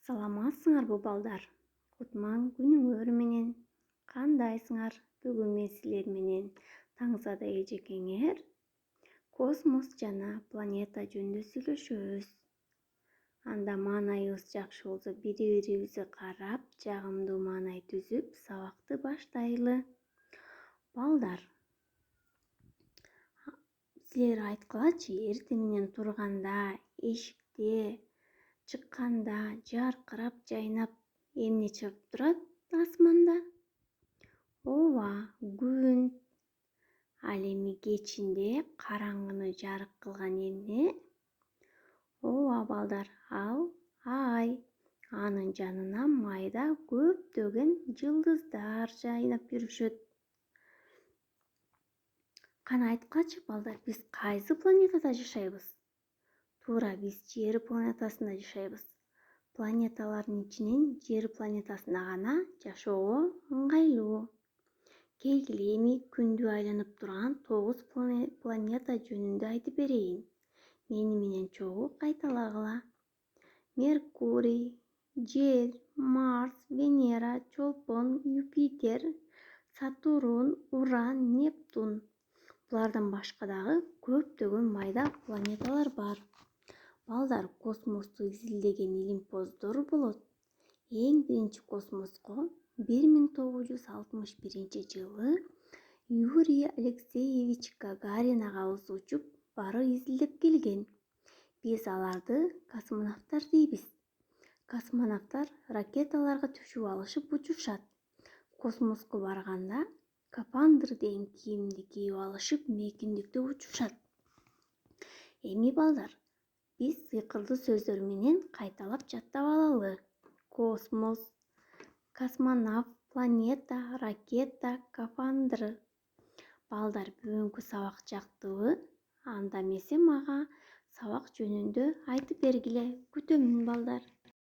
Саламатсыңарбы балдар? Кутман күнүңөр менен. Кандайсыңар? Бүгүн мен силер менен таңсада эжекеңер космос жана планета жөнүндө сүйлөшөбүз. Анда маанайыбыз жакшы болсо бири-бирибизди карап, жагымдуу маанай түзүп, сабакты баштайлы. Балдар, силер айткылачы, эртең менен турганда, эшикте чыкканда жаркырап жайнап эмне чыгып турат асманда? Ооба, күн. Ал эми кечинде караңгыны жарык кылган эмне? Ооба балдар, ал ай. Анын жанына майда көптөгөн жылдыздар жайнап жүрүшөт. Кана айткылачы балдар, биз кайсы планетада жашайбыз? Туура, биз Жер планетасында жашайбыз. Планеталардын ичинен Жер планетасында гана жашоого ыңгайлуу. Келгиле эми күндү айланып турган 9 планета жөнүндө айтып берейин. Мени менен чогуу кайталагыла. Меркурий, Жер, Марс, Венера, Чолпон, Юпитер, Сатурн, Уран, Нептун. Булардан башка дагы көптөгөн майда планеталар бар. Балдар, космосту изилдеген илимпоздор болот. Эң биринчи космоско 1961-жылы Юрий Алексеевич Гагарин агабыз учуп барып изилдеп келген. Биз аларды космонавттар дейбиз. Космонавттар ракеталарга түшүп алышып учушат. Космоско барганда скафандр деген кийимди кийип алышып мейкиндикте учушат. Эми балдар, биз сыйкырдуу сөздөр менен кайталап жаттап алалы. Космос, космонавт, планета, ракета, скафандр. Балдар, бүгүнкү сабак жактыбы? Анда эмесе мага сабак жөнүндө айтып бергиле. Күтөмүн балдар.